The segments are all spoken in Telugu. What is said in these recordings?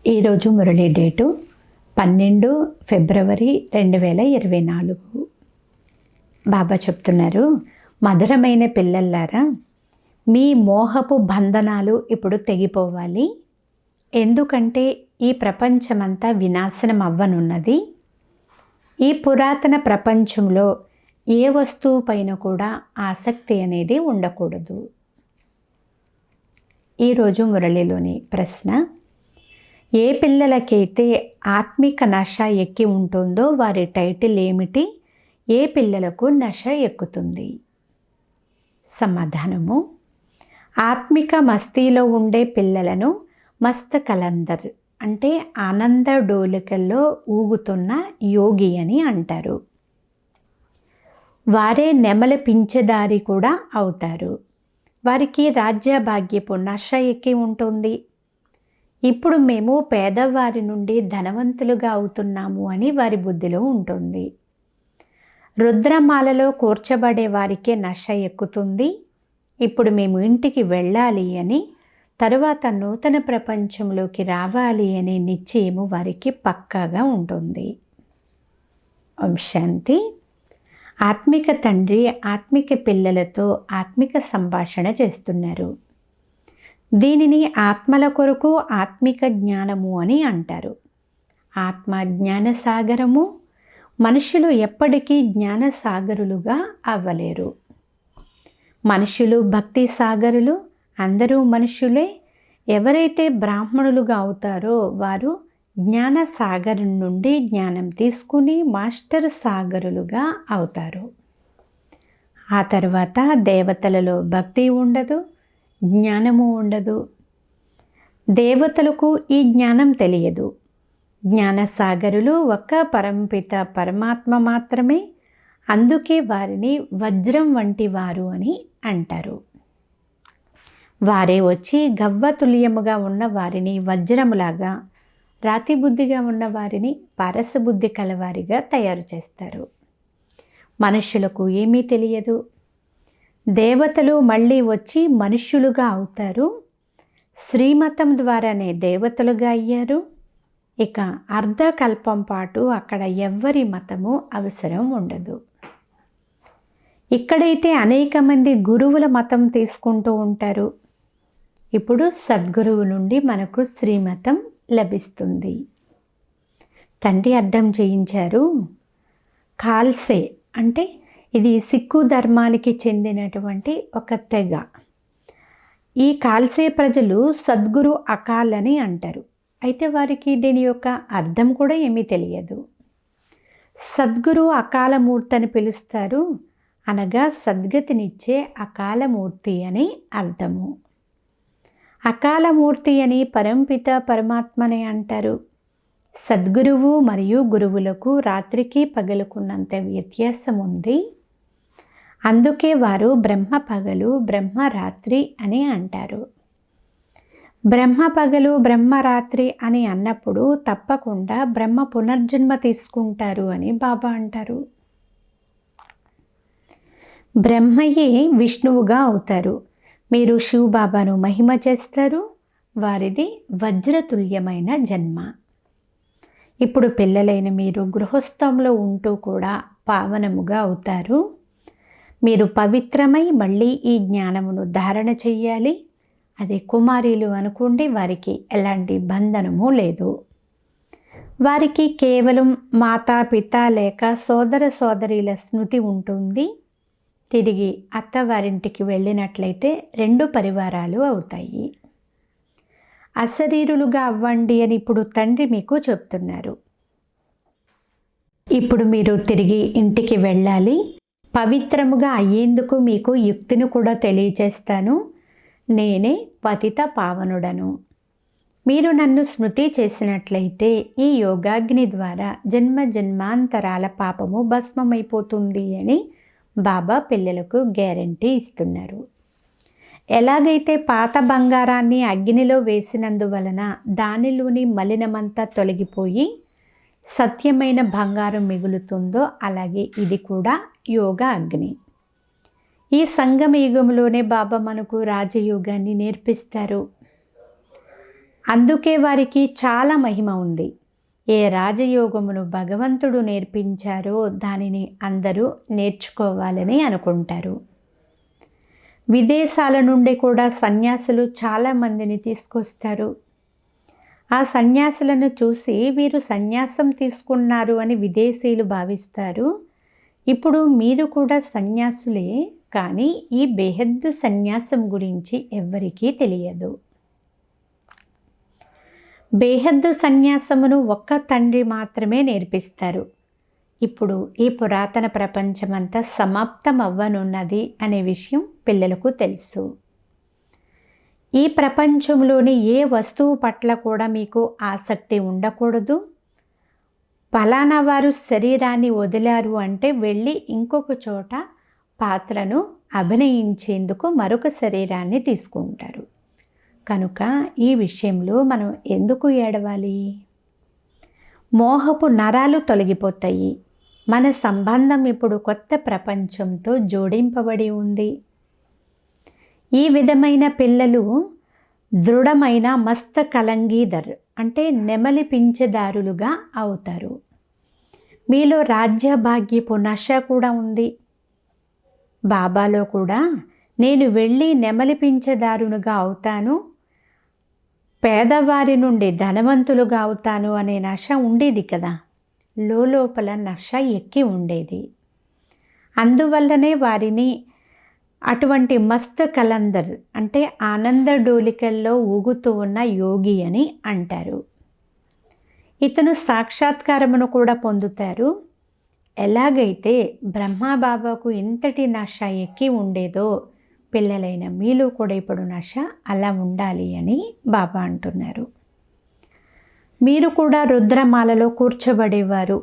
ఈరోజు మురళి డేటు 12 ఫిబ్రవరి 2024. బాబా చెప్తున్నారు, మధురమైన పిల్లల్లారా, మీ మోహపు బంధనాలు ఇప్పుడు తెగిపోవాలి. ఎందుకంటే ఈ ప్రపంచమంతా వినాశనం అవ్వనున్నది. ఈ పురాతన ప్రపంచంలో ఏ వస్తువు పైన కూడా ఆసక్తి అనేది ఉండకూడదు. ఈరోజు మురళిలోని ప్రశ్న: ఏ పిల్లలకైతే ఆత్మిక నష ఎక్కి ఉంటుందో వారి టైటిల్ ఏమిటి? ఏ పిల్లలకు నష ఎక్కుతుంది? సమాధానము: ఆత్మిక మస్తీలో ఉండే పిల్లలను మస్త్ కలందర్ అంటే ఆనంద డోలికల్లో ఊగుతున్న యోగి అని అంటారు. వారే నెమలి పింఛదారి కూడా అవుతారు. వారికి రాజ్యభాగ్యపు నష ఎక్కి ఉంటుంది. ఇప్పుడు మేము పేదవారి నుండి ధనవంతులుగా అవుతున్నాము అని వారి బుద్ధిలో ఉంటుంది. రుద్రమాలలో కూర్చబడే వారికే నష ఎక్కుతుంది. ఇప్పుడు మేము ఇంటికి వెళ్ళాలి అని, తరువాత నూతన ప్రపంచంలోకి రావాలి అనే నిశ్చయము వారికి పక్కాగా ఉంటుంది. ఓం శాంతి. ఆత్మిక తండ్రి ఆత్మిక పిల్లలతో ఆత్మిక సంభాషణ చేస్తున్నారు. దీనిని ఆత్మల కొరకు ఆత్మిక జ్ఞానము అని అంటారు. ఆత్మ జ్ఞానసాగరము. మనుషులు ఎప్పటికీ జ్ఞానసాగరులుగా అవ్వలేరు. మనుషులు భక్తి సాగరులు. అందరూ మనుషులే. ఎవరైతే బ్రాహ్మణులుగా అవుతారో వారు జ్ఞానసాగరం నుండి జ్ఞానం తీసుకుని మాస్టర్ సాగరులుగా అవుతారు. ఆ తర్వాత దేవతలలో భక్తి ఉండదు, జ్ఞానము ఉండదు. దేవతలకు ఈ జ్ఞానం తెలియదు. జ్ఞానసాగరులు ఒక్క పరంపిత పరమాత్మ మాత్రమే. అందుకే వారిని వజ్రం వంటి వారు అని అంటారు. వారే వచ్చి గవ్వతుల్యముగా ఉన్న వారిని వజ్రములాగా, రాతి బుద్ధిగా ఉన్న వారిని పారసబుద్ధి కలవారిగా తయారు చేస్తారు. మనుషులకు ఏమీ తెలియదు. దేవతలు మళ్ళీ వచ్చి మనుష్యులుగా అవుతారు. శ్రీమతం ద్వారానే దేవతలుగా అయ్యారు. ఇక అర్ధకల్పం పాటు అక్కడ ఎవ్వరి మతము అవసరం ఉండదు. ఇక్కడైతే అనేక మంది గురువుల మతం తీసుకుంటూ ఉంటారు. ఇప్పుడు సద్గురువు నుండి మనకు శ్రీమతం లభిస్తుంది. తండ్రి అర్థం చేయించారు. ఖాల్సే అంటే ఇది సిక్కు ధర్మానికి చెందినటువంటి ఒక తెగ. ఈ ఖాల్సే ప్రజలు సద్గురు అకాల్ అని అంటారు. అయితే వారికి దీని యొక్క అర్థం కూడా ఏమీ తెలియదు. సద్గురు అకాలమూర్తి అని పిలుస్తారు. అనగా సద్గతినిచ్చే అకాలమూర్తి అని అర్థము. అకాలమూర్తి అని పరంపిత పరమాత్మనే అంటారు. సద్గురువు మరియు గురువులకు రాత్రికి పగలుకున్నంత వ్యత్యాసం ఉంది. అందుకే వారు బ్రహ్మ పగలు బ్రహ్మ రాత్రి అని అంటారు. బ్రహ్మ పగలు బ్రహ్మ రాత్రి అని అన్నప్పుడు తప్పకుండా బ్రహ్మ పునర్జన్మ తీసుకుంటారు అని బాబా అంటారు. బ్రహ్మయే విష్ణువుగా అవుతారు. మీరు శివ్ బాబాను మహిమ చేస్తారు. వారిది వజ్రతుల్యమైన జన్మ. ఇప్పుడు పిల్లలైన మీరు గృహస్థంలో ఉంటూ కూడా పావనముగా అవుతారు. మీరు పవిత్రమై మళ్ళీ ఈ జ్ఞానమును ధారణ చెయ్యాలి. అది కుమారీలు అనుకోండి, వారికి ఎలాంటి బంధనము లేదు. వారికి కేవలం మాతాపిత లేక సోదర సోదరీల స్మృతి ఉంటుంది. తిరిగి అత్తవారింటికి వెళ్ళినట్లయితే 2 పరివారాలు అవుతాయి. అశరీరులుగా అవ్వండి అని ఇప్పుడు తండ్రి మీకు చెప్తున్నారు. ఇప్పుడు మీరు తిరిగి ఇంటికి వెళ్ళాలి. పవిత్రముగా అయ్యేందుకు మీకు యుక్తిని కూడా తెలియచేస్తాను. నేనే పతిత పావనుడను. మీరు నన్ను స్మృతి చేసినట్లయితే ఈ యోగాగ్ని ద్వారా జన్మ జన్మాంతరాల పాపము భస్మమైపోతుంది అని బాబా పిల్లలకు గ్యారంటీ ఇస్తున్నారు. ఎలాగైతే పాత బంగారాన్ని అగ్నిలో వేసినందువలన దానిలోని మలినమంతా తొలగిపోయి సత్యమైన బంగారం మిగులుతుందో, అలాగే ఇది కూడా యోగా అగ్ని. ఈ సంగమ యుగంలోనే బాబా మనకు రాజయోగాన్ని నేర్పిస్తారు. అందుకే వారికి చాలా మహిమ ఉంది. ఏ రాజయోగమును భగవంతుడు నేర్పించారో దానిని అందరూ నేర్చుకోవాలని అనుకుంటారు. విదేశాల నుండి కూడా సన్యాసులు చాలామందిని తీసుకొస్తారు. ఆ సన్యాసులను చూసి వీరు సన్యాసం తీసుకున్నారు అని విదేశీయులు భావిస్తారు. ఇప్పుడు మీరు కూడా సన్యాసులే, కానీ ఈ బేహద్దు సన్యాసం గురించి ఎవ్వరికీ తెలియదు. బేహద్దు సన్యాసమును ఒక్క తండ్రి మాత్రమే నేర్పిస్తారు. ఇప్పుడు ఈ పురాతన ప్రపంచమంతా సమాప్తం అవ్వనున్నది అనే విషయం పిల్లలకు తెలుసు. ఈ ప్రపంచంలోని ఏ వస్తువు పట్ల కూడా మీకు ఆసక్తి ఉండకూడదు. ఫలానా వారు శరీరాన్ని వదిలారు అంటే వెళ్ళి ఇంకొక చోట పాత్రను అభినయించేందుకు మరొక శరీరాన్ని తీసుకుంటారు. కనుక ఈ విషయంలో మనం ఎందుకు ఏడవాలి? మోహపు నరాలు తొలగిపోతాయి. మన సంబంధం ఇప్పుడు కొత్త ప్రపంచంతో జోడింపబడి ఉంది. ఈ విధమైన పిల్లలు దృఢమైన మస్త కలంగీదర్ అంటే నెమలి పింఛదారులుగా అవుతారు. మీలో రాజ్యభాగ్యపు నశ కూడా ఉంది. బాబాలో కూడా నేను వెళ్ళి నెమలి పింఛదారునుగా అవుతాను, పేదవారి నుండి ధనవంతులుగా అవుతాను అనే నశ ఉండేది కదా. లోపల నశ ఎక్కి ఉండేది. అందువల్లనే వారిని అటువంటి మస్త్ కలందర్ అంటే ఆనంద డోలికల్లో ఊగుతూ ఉన్న యోగి అని అంటారు. ఇతను సాక్షాత్కారమును కూడా పొందుతారు. ఎలాగైతే బ్రహ్మబాబాకు ఇంతటి నశ ఎక్కి ఉండేదో పిల్లలైన మీలో కూడా ఇప్పుడు నశ అలా ఉండాలి అని బాబా అంటున్నారు. మీరు కూడా రుద్రమాలలో కూర్చోబడేవారు.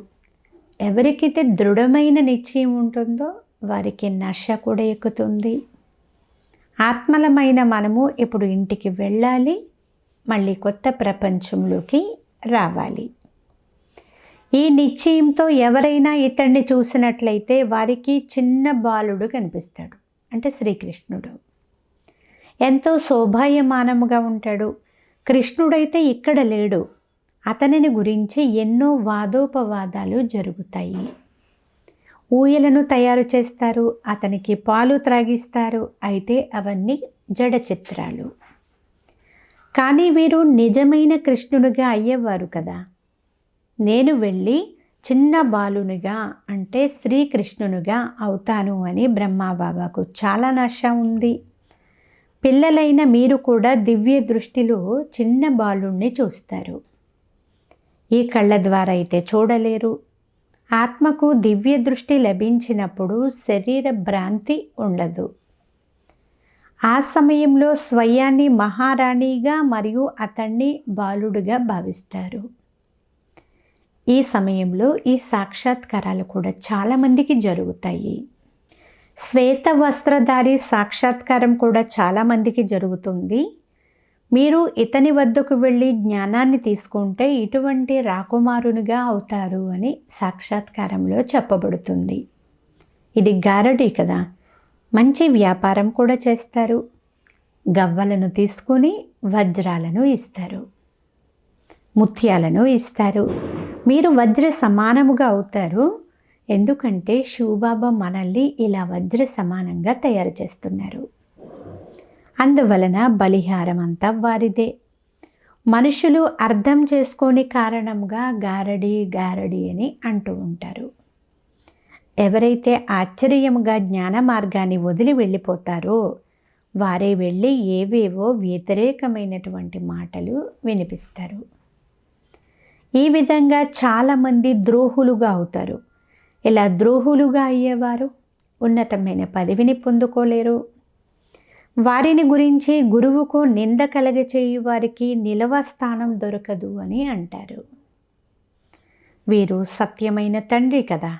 ఎవరికైతే దృఢమైన నిశ్చయం ఉంటుందో వారికి నశ కూడా ఎక్కుతుంది. ఆత్మలమైన మనము ఇప్పుడు ఇంటికి వెళ్ళాలి, మళ్ళీ కొత్త ప్రపంచంలోకి రావాలి. ఈ నిశ్చయంతో ఎవరైనా ఇతన్ని చూసినట్లయితే వారికి చిన్న బాలుడు కనిపిస్తాడు, అంటే శ్రీకృష్ణుడు. ఎంతో శోభాయమానముగా ఉంటాడు. కృష్ణుడైతే ఇక్కడ లేడు. అతనిని గురించి ఎన్నో వాదోపవాదాలు జరుగుతాయి. ఊయలను తయారు చేస్తారు, అతనికి పాలు త్రాగిస్తారు. అయితే అవన్నీ జడ చిత్రాలు. కానీ వీరు నిజమైన కృష్ణునిగా అయ్యేవారు కదా. నేను వెళ్ళి చిన్న బాలునిగా అంటే శ్రీకృష్ణునిగా అవుతాను అని బ్రహ్మబాబాకు చాలా నశ ఉంది. పిల్లలైన మీరు కూడా దివ్య దృష్టిలో చిన్న బాలుణ్ణి చూస్తారు. ఈ కళ్ళ ద్వారా అయితే చూడలేరు. ఆత్మకు దివ్య దృష్టి లభించినప్పుడు శరీర భ్రాంతి ఉండదు. ఆ సమయంలో స్వయాన్ని మహారాణిగా మరియు అతన్ని బాలుడుగా భావిస్తారు. ఈ సమయంలో ఈ సాక్షాత్కారాలు కూడా చాలామందికి జరుగుతాయి. శ్వేత వస్త్రధారి సాక్షాత్కారం కూడా చాలామందికి జరుగుతుంది. మీరు ఇతని వద్దకు వెళ్ళి జ్ఞానాన్ని తీసుకుంటే ఇటువంటి రాకుమారునిగా అవుతారు అని సాక్షాత్కారంలో చెప్పబడుతుంది. ఇది గారడీ కదా. మంచి వ్యాపారం కూడా చేస్తారు. గవ్వలను తీసుకొని వజ్రాలను ఇస్తారు, ముత్యాలను ఇస్తారు. మీరు వజ్ర సమానముగా అవుతారు. ఎందుకంటే శివబాబా మనల్ని ఇలా వజ్ర సమానంగా తయారు చేస్తున్నారు. అందువలన బలిహారం అంతా వారిదే. మనుషులు అర్థం చేసుకోని కారణంగా గారడీ గారడీ అని అంటూ ఉంటారు. ఎవరైతే ఆశ్చర్యముగా జ్ఞాన మార్గాన్ని వదిలి వెళ్ళిపోతారో వారే వెళ్ళి ఏవేవో వ్యతిరేకమైనటువంటి మాటలు వినిపిస్తారు. ఈ విధంగా చాలామంది ద్రోహులుగా అవుతారు. ఇలా ద్రోహులుగా అయ్యేవారు ఉన్నతమైన పదవిని పొందుకోలేరు. వారిని గురించి గురువుకు నింద కలగచేయు వారికి నిలవ స్థానం దొరకదు అని అంటారు. వీరు సత్యమైన తండ్రి కదా.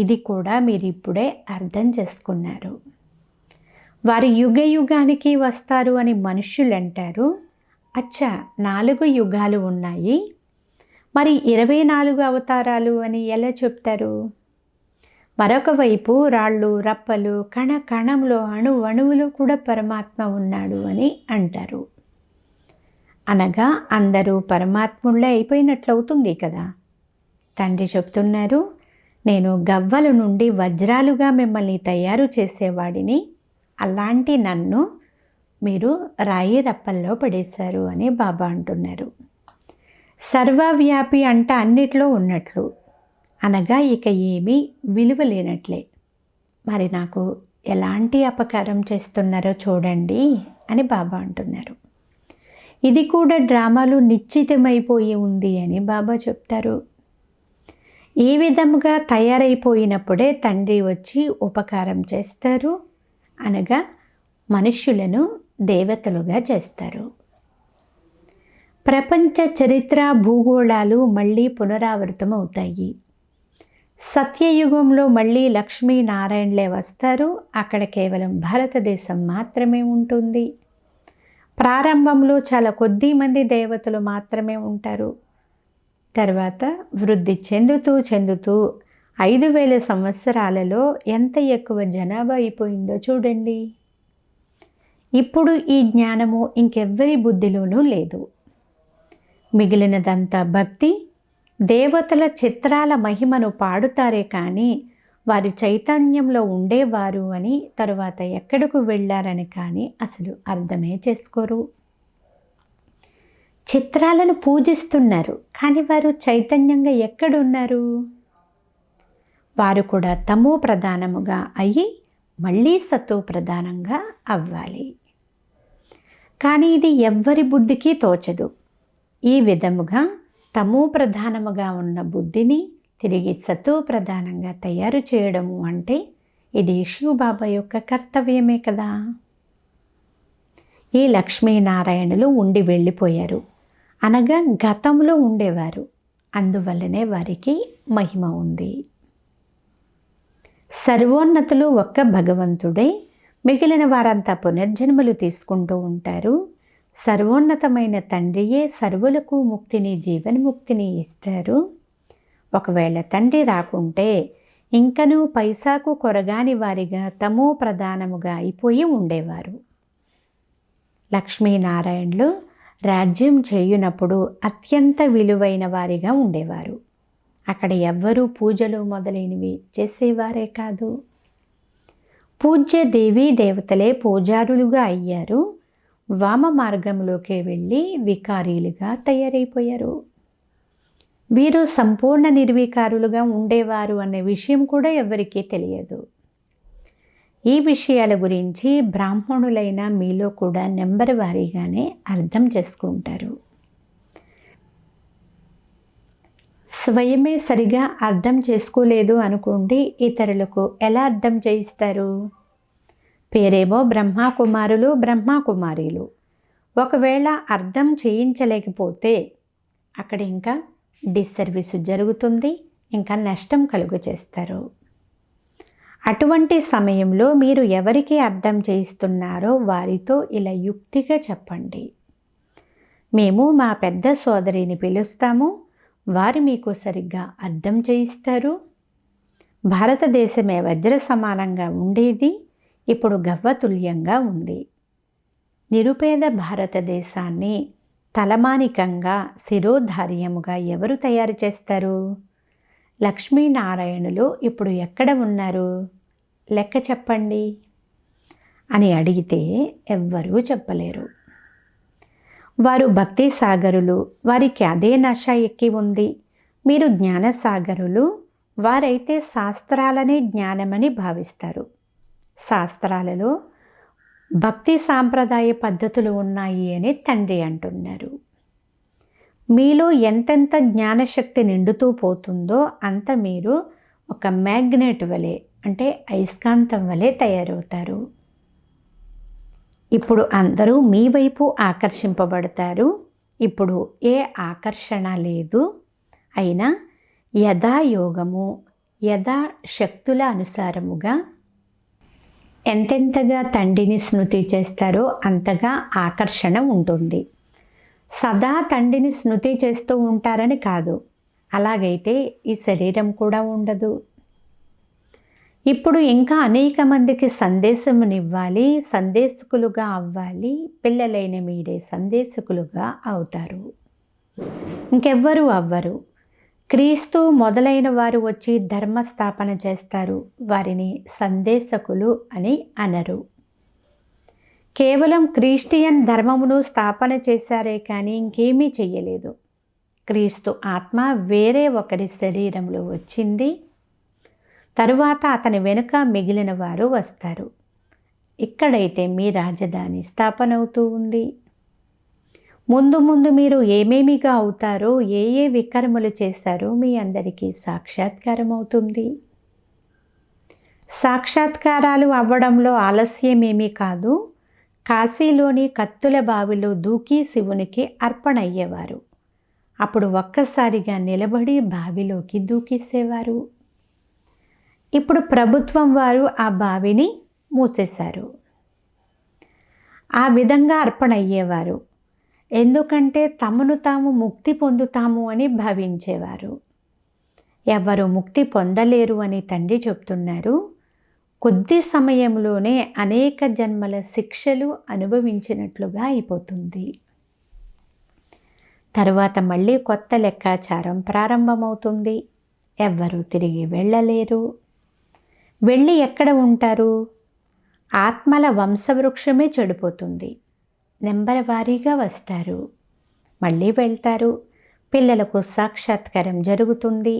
ఇది కూడా మీరు ఇప్పుడే అర్థం చేసుకున్నారు. వారు యుగ యుగానికి వస్తారు అని మనుష్యులు అంటారు. అచ్చా 4 యుగాలు ఉన్నాయి, మరి 24 అవతారాలు అని ఎలా చెప్తారు? మరొక వైపు రాళ్ళు రప్పలు కణ కణంలో అణువులో కూడా పరమాత్మ ఉన్నాడు అని అంటారు. అనగా అందరూ పరమాత్ముళ్ళే అయిపోయినట్లవుతుంది కదా. తండ్రి చెప్తున్నారు, నేను గవ్వల నుండి వజ్రాలుగా మిమ్మల్ని తయారు చేసేవాడిని, అలాంటి నన్ను మీరు రాయి రప్పల్లో పడేశారు అని బాబా అంటున్నారు. సర్వవ్యాపి అంట అన్నిట్లో ఉన్నట్లు, అనగా ఇక ఏమీ విలువ లేనట్లే. మరి నాకు ఎలాంటి అపకారం చేస్తున్నారో చూడండి అని బాబా అంటున్నారు. ఇది కూడా డ్రామాలు నిశ్చితమైపోయి ఉంది అని బాబా చెప్తారు. ఈ విధముగా తయారైపోయినప్పుడే తండ్రి వచ్చి ఉపకారం చేస్తారు, అనగా మనుష్యులను దేవతలుగా చేస్తారు. ప్రపంచ చరిత్ర భూగోళాలు మళ్ళీ పునరావృతం అవుతాయి. సత్యయుగంలో మళ్ళీ లక్ష్మీనారాయణలే వస్తారు. అక్కడ కేవలం భారతదేశం మాత్రమే ఉంటుంది. ప్రారంభంలో చాలా కొద్ది మంది దేవతలు మాత్రమే ఉంటారు. తర్వాత వృద్ధి చెందుతూ 5000 సంవత్సరాలలో ఎంత ఎక్కువ జనాభా అయిపోయిందో చూడండి. ఇప్పుడు ఈ జ్ఞానము ఇంకెవ్వరి బుద్ధిలోనూ లేదు. మిగిలినదంతా భక్తి. దేవతల చిత్రాల మహిమను పాడుతారే కానీ వారి చైతన్యంలో ఉండేవారు అని, తరువాత ఎక్కడకు వెళ్ళారని కానీ అసలు అర్థమే చేసుకోరు. చిత్రాలను పూజిస్తున్నారు కానీ వారు చైతన్యంగా ఎక్కడున్నారు? వారు కూడా తమో ప్రధానముగా అయ్యి మళ్ళీ సతో ప్రధానంగా అవ్వాలి. కానీ ఇది ఎవ్వరి బుద్ధికి తోచదు. ఈ విధముగా తమో ప్రధానముగా ఉన్న బుద్ధిని తిరిగి సతో ప్రధానంగా తయారు చేయడము అంటే ఇది శివబాబా యొక్క కర్తవ్యమే కదా. ఈ లక్ష్మీనారాయణులు ఉండి వెళ్ళిపోయారు, అనగా గతంలో ఉండేవారు. అందువల్లనే వారికి మహిమ ఉంది. సర్వోన్నతులు ఒక్క భగవంతుడే, మిగిలిన వారంతా పునర్జన్మలు తీసుకుంటూ ఉంటారు. సర్వోన్నతమైన తండ్రియే సర్వులకు ముక్తిని, జీవన్ముక్తిని ఇస్తారు. ఒకవేళ తండ్రి రాకుంటే ఇంకనూ పైసాకు కొరగాని వారిగా తమో ప్రధానముగా అయిపోయి ఉండేవారు. లక్ష్మీనారాయణులు రాజ్యం చేయునప్పుడు అత్యంత విలువైన వారిగా ఉండేవారు. అక్కడ ఎవ్వరూ పూజలు మొదలైనవి చేసేవారే కాదు. పూజ్య దేవీ దేవతలే పూజారులుగా అయ్యారు. వామ మార్గంలోకి వెళ్ళి వికారీలుగా తయారైపోయారు. వీరు సంపూర్ణ నిర్వికారులుగా ఉండేవారు అనే విషయం కూడా ఎవరికీ తెలియదు. ఈ విషయాల గురించి బ్రాహ్మణులైన మీలో కూడా నెంబర్ వారీగానే అర్థం చేసుకుంటారు. స్వయమే సరిగా అర్థం చేసుకోలేదు అనుకోండి, ఇతరులకు ఎలా అర్థం చేయిస్తారు? పేరేమో బ్రహ్మకుమారులు, బ్రహ్మకుమారీలు. ఒకవేళ అర్థం చేయించలేకపోతే అక్కడ ఇంకా డిస్సర్వీస్ జరుగుతుంది, ఇంకా నష్టం కలుగు చేస్తారు. అటువంటి సమయంలో మీరు ఎవరికి అర్థం చేయిస్తున్నారో వారితో ఇలా యుక్తిగా చెప్పండి. మేము మా పెద్ద సోదరిని పిలుస్తాము, వారు మీకు సరిగ్గా అర్థం చేయిస్తారు. భారతదేశమే వజ్ర సమానంగా ఉండేది, ఇప్పుడు గవ్వతుల్యంగా ఉంది. నిరుపేద భారతదేశాన్ని తలమానికంగా శిరోధార్యముగా ఎవరు తయారు చేస్తారు? లక్ష్మీనారాయణులు ఇప్పుడు ఎక్కడ ఉన్నారు? లెక్క చెప్పండి అని అడిగితే ఎవ్వరూ చెప్పలేరు. వారు భక్తి సాగరులు, వారికి అదే నష ఎక్కి ఉంది. మీరు జ్ఞానసాగరులు, వారైతే శాస్త్రాలనే జ్ఞానమని భావిస్తారు. శాస్త్రాలలో భక్తి సాంప్రదాయ పద్ధతులు ఉన్నాయి అని తండ్రి అంటున్నారు. మీలో ఎంతెంత జ్ఞానశక్తి నిండుతూ పోతుందో అంత మీరు ఒక మ్యాగ్నెట్ వలె, అంటే అయస్కాంతం వలె తయారవుతారు. ఇప్పుడు అందరూ మీ వైపు ఆకర్షింపబడతారు. ఇప్పుడు ఏ ఆకర్షణ లేదు. అయినా యథాయోగము, యథా శక్తుల అనుసారముగా ఎంతెంతగా తండ్రిని స్మృతి చేస్తారో అంతగా ఆకర్షణ ఉంటుంది. సదా తండ్రిని స్మృతి చేస్తూ ఉంటారని కాదు, అలాగైతే ఈ శరీరం కూడా ఉండదు. ఇప్పుడు ఇంకా అనేక మందికి సందేశమునివ్వాలి, సందేశకులుగా అవ్వాలి. పిల్లలైన మీరే సందేశకులుగా అవుతారు, ఇంకెవ్వరూ అవ్వరు. క్రీస్తు మొదలైన వారు వచ్చి ధర్మస్థాపన చేస్తారు, వారిని సందేశకులు అని అనరు. కేవలం క్రిస్టియన్ ధర్మమును స్థాపన చేశారే కానీ ఇంకేమీ చెయ్యలేదు. క్రీస్తు ఆత్మ వేరే ఒకరి శరీరంలో వచ్చింది, తరువాత అతని వెనుక మిగిలిన వారు వస్తారు. ఇక్కడైతే మీ రాజధాని స్థాపన అవుతూ ఉంది. ముందు ముందు మీరు ఏమేమిగా అవుతారో, ఏ ఏ వికర్మలు చేశారో మీ అందరికీ సాక్షాత్కారం అవుతుంది. సాక్షాత్కారాలు అవ్వడంలో ఆలస్యమేమీ కాదు. కాశీలోని కత్తుల బావిలో దూకి శివునికి అర్పణ అయ్యేవారు. అప్పుడు ఒక్కసారిగా నిలబడి బావిలోకి దూకేసేవారు. ఇప్పుడు ప్రభుత్వం వారు ఆ బావిని మూసేశారు. ఆ విధంగా అర్పణ అయ్యేవారు. ఎందుకంటే తమను తాము ముక్తి పొందుతాము అని భావించేవారు. ఎవరు ముక్తి పొందలేరు అని తండ్రి చెప్తున్నారు. కొద్ది సమయంలోనే అనేక జన్మల శిక్షలు అనుభవించినట్లుగా అయిపోతుంది. తరువాత మళ్ళీ కొత్త లెక్కాచారం ప్రారంభమవుతుంది. ఎవ్వరూ తిరిగి వెళ్ళలేరు. వెళ్ళి ఎక్కడ ఉంటారు? ఆత్మల వంశవృక్షమే చెడిపోతుంది. నెంబర్ వారీగా వస్తారు, మళ్ళీ వెళ్తారు. పిల్లలకు సాక్షాత్కారం జరుగుతుంది.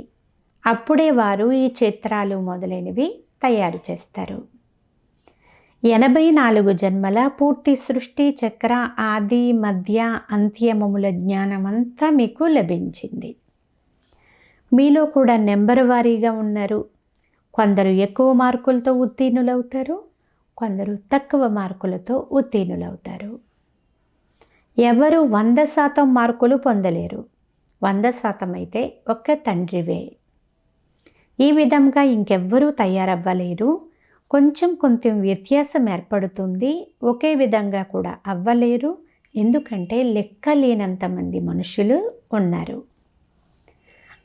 అప్పుడే వారు ఈ చిత్రాలు మొదలైనవి తయారు చేస్తారు. 84 జన్మల పూర్తి సృష్టి చక్ర ఆది మధ్య అంత్యమముల జ్ఞానమంతా మీకు లభించింది. మీలో కూడా నెంబర్ వారీగా ఉన్నారు. కొందరు ఎక్కువ మార్కులతో ఉత్తీర్ణులవుతారు, కొందరు తక్కువ మార్కులతో ఉత్తీర్ణులవుతారు. ఎవరు 100% మార్కులు పొందలేరు. 100% అయితే ఒక్క తండ్రివే. ఈ విధంగా ఇంకెవ్వరూ తయారవ్వలేరు. కొంచెం వ్యత్యాసం ఏర్పడుతుంది. ఒకే విధంగా కూడా అవ్వలేరు. ఎందుకంటే లెక్కలేనంతమంది మనుషులు ఉన్నారు.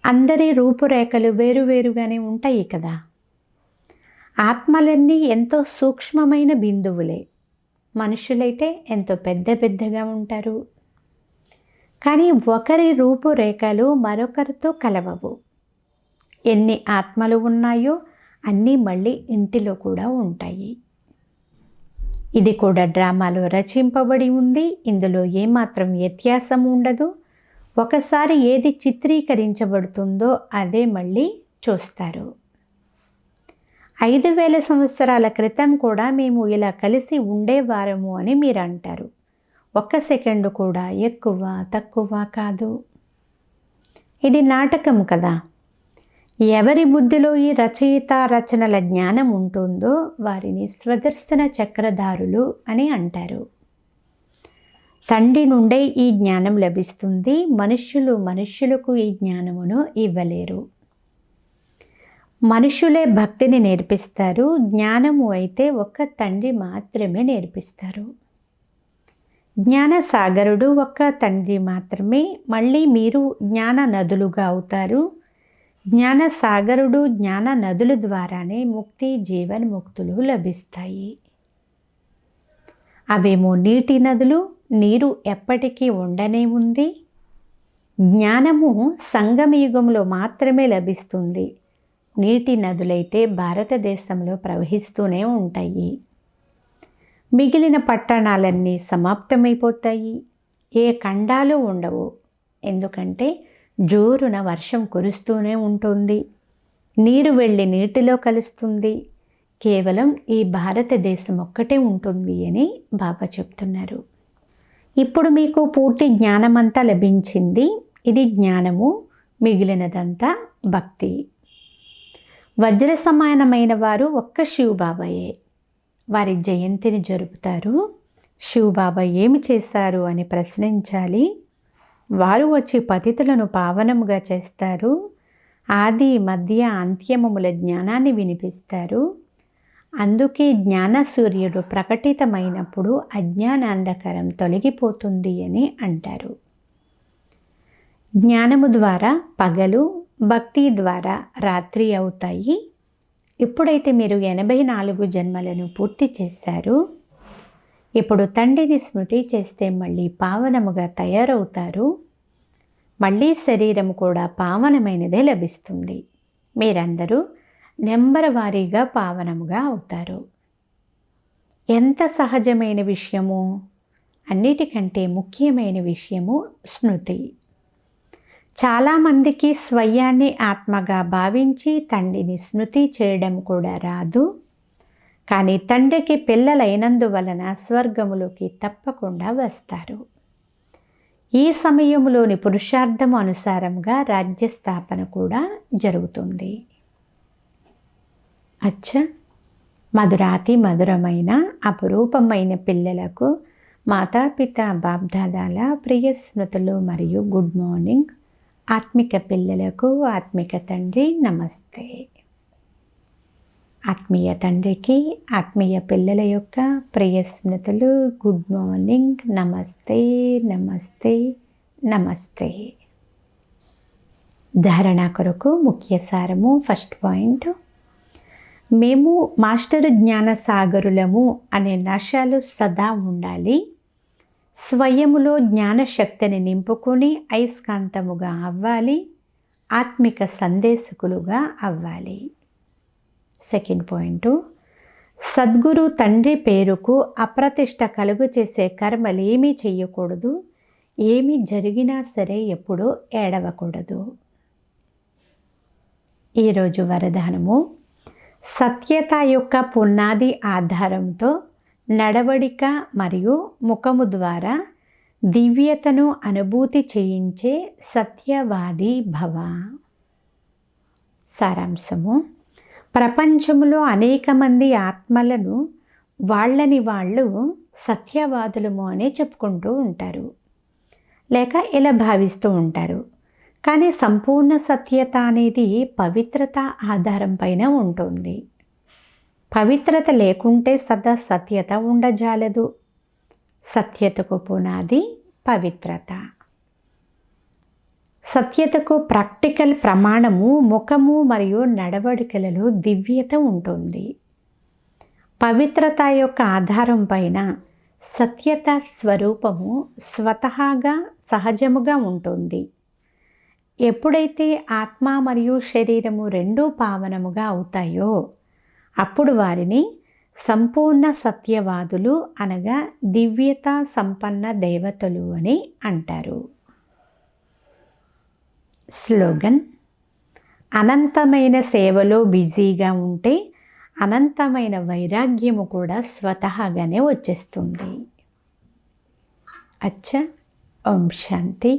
అందరి రూపురేఖలు వేరువేరుగానే ఉంటాయి కదా. ఆత్మలన్నీ ఎంతో సూక్ష్మమైన బిందువులే. మనుషులైతే ఎంతో పెద్దగా ఉంటారు. కానీ ఒకరి రూపురేఖలు మరొకరితో కలవవు. ఎన్ని ఆత్మలు ఉన్నాయో అన్నీ మళ్ళీ ఇంటిలో కూడా ఉంటాయి. ఇది కూడా డ్రామాలో రచింపబడి ఉంది. ఇందులో ఏమాత్రం వ్యత్యాసం ఉండదు. ఒకసారి ఏది చిత్రీకరించబడుతుందో అదే మళ్ళీ చూస్తారు. 5000 సంవత్సరాల క్రితం కూడా మేము ఇలా కలిసి ఉండేవారము అని మీరు అంటారు. 1 సెకండు కూడా ఎక్కువ తక్కువ కాదు. ఇది నాటకం కదా. ఎవరి బుద్ధిలో ఈ రచయిత రచనల జ్ఞానం ఉంటుందో వారిని స్వదర్శన చక్రధారులు అని అంటారు. తండ్రి నుండే ఈ జ్ఞానం లభిస్తుంది. మనుష్యులకు ఈ జ్ఞానమును ఇవ్వలేరు. మనుషులే భక్తిని నేర్పిస్తారు. జ్ఞానము అయితే ఒక్క తండ్రి మాత్రమే నేర్పిస్తారు. జ్ఞాన సాగరుడు ఒక్క తండ్రి మాత్రమే. మళ్ళీ మీరు జ్ఞాన నదులుగా అవుతారు. జ్ఞాన సాగరుడు జ్ఞాన నదుల ద్వారానే ముక్తి జీవన్ముక్తులు లభిస్తాయి. అవేమో నీటి నదులు. నీరు ఎప్పటికీ ఉండనే ఉంది. జ్ఞానము సంగమయుగంలో మాత్రమే లభిస్తుంది. నీటి నదులైతే భారతదేశంలో ప్రవహిస్తూనే ఉంటాయి. మిగిలిన పట్టణాలన్నీ సమాప్తమైపోతాయి. ఏ ఖండాలు ఉండవు. ఎందుకంటే జోరున వర్షం కురుస్తూనే ఉంటుంది. నీరు వెళ్ళి నీటిలో కలుస్తుంది. కేవలం ఈ భారతదేశం ఒక్కటే ఉంటుంది అని బాబా చెప్తున్నారు. ఇప్పుడు మీకు పూర్తి జ్ఞానమంతా లభించింది. ఇది జ్ఞానము. మిగిలినదంతా భక్తి. వజ్ర సమానమైన వారు ఒక్క శివబాబాయే. వారి జయంతిని జరుపుతారు. శివబాబా ఏమి చేశారు అని ప్రశ్నించాలి. వారు వచ్చి పతితులను పావనముగా చేస్తారు. ఆది మధ్య అంత్యమముల జ్ఞానాన్ని వినిపిస్తారు. అందుకే జ్ఞాన సూర్యుడు ప్రకటితమైనప్పుడు అజ్ఞానాంధకారం తొలగిపోతుంది అని అంటారు. జ్ఞానము ద్వారా పగలు, భక్తి ద్వారా రాత్రి అవుతాయి. ఇప్పుడైతే మీరు 84 జన్మలను పూర్తి చేశారు. ఇప్పుడు తండ్రిని స్మృతి చేస్తే మళ్ళీ పావనముగా తయారవుతారు. మళ్ళీ శరీరం కూడా పావనమైనదే లభిస్తుంది. మీరందరూ నెంబర్ వారీగా పావనముగా అవుతారు. ఎంత సహజమైన విషయము! అన్నిటికంటే ముఖ్యమైన విషయము స్మృతి. చాలామందికి స్వయాన్ని ఆత్మగా భావించి తండ్రిని స్మృతి చేయడం కూడా రాదు. కానీ తండ్రికి పిల్లలైనందువలన స్వర్గములోకి తప్పకుండా వస్తారు. ఈ సమయంలోని పురుషార్థం అనుసారంగా రాజ్యస్థాపన కూడా జరుగుతుంది. మధురాతి మధురమైన అపురూపమైన పిల్లలకు మాతాపిత బాప్దాదాల ప్రియ స్మృతులు మరియు గుడ్ మార్నింగ్. ఆత్మిక పిల్లలకు ఆత్మిక తండ్రి నమస్తే. ఆత్మీయ తండ్రికి ఆత్మీయ పిల్లల యొక్క ప్రియ స్మృతులు గుడ్ మార్నింగ్. నమస్తే నమస్తే నమస్తే. ధారణ కొరకు ముఖ్య సారము. ఫస్ట్ పాయింట్, మేము మాస్టర్ జ్ఞాన సాగరులము అనే నశాలు సదా ఉండాలి. స్వయములో జ్ఞానశక్తిని నింపుకొని అయస్కాంతముగా అవ్వాలి. ఆత్మిక సందేశకులుగా అవ్వాలి. సెకండ్ పాయింట్, సద్గురు తండ్రి పేరుకు అప్రతిష్ట కలుగు చేసే కర్మలు ఏమీ చెయ్యకూడదు. ఏమి జరిగినా సరే ఎప్పుడూ ఏడవకూడదు. ఈరోజు వరదానము, సత్యత యొక్క పునాది ఆధారంతో నడవడిక మరియు ముఖము ద్వారా దివ్యతను అనుభూతి చేయించే సత్యవాది భవ. సారాంశము, ప్రపంచంలో అనేక మంది ఆత్మలను వాళ్ళని వాళ్ళు సత్యవాదులము అనే చెప్పుకుంటూ ఉంటారు, లేక ఇలా భావిస్తూ ఉంటారు. కానీ సంపూర్ణ సత్యత అనేది పవిత్రత ఆధారం పైన ఉంటుంది. పవిత్రత లేకుంటే సదా సత్యత ఉండజాలదు. సత్యతకు పునాది పవిత్రత. సత్యతకు ప్రాక్టికల్ ప్రమాణము ముఖము మరియు నడవడికలలో దివ్యత ఉంటుంది. పవిత్రత యొక్క ఆధారం పైన సత్యత స్వరూపము స్వతహాగా సహజముగా ఉంటుంది. ఎప్పుడైతే ఆత్మ మరియు శరీరము రెండూ పావనముగా అవుతాయో అప్పుడు వారిని సంపూర్ణ సత్యవాదులు అనగా దివ్యత సంపన్న దేవతలు అని అంటారు. స్లోగన్, అనంతమైన సేవలో బిజీగా ఉంటే అనంతమైన వైరాగ్యము కూడా స్వతహాగానే వచ్చేస్తుంది. ఓం శాంతి.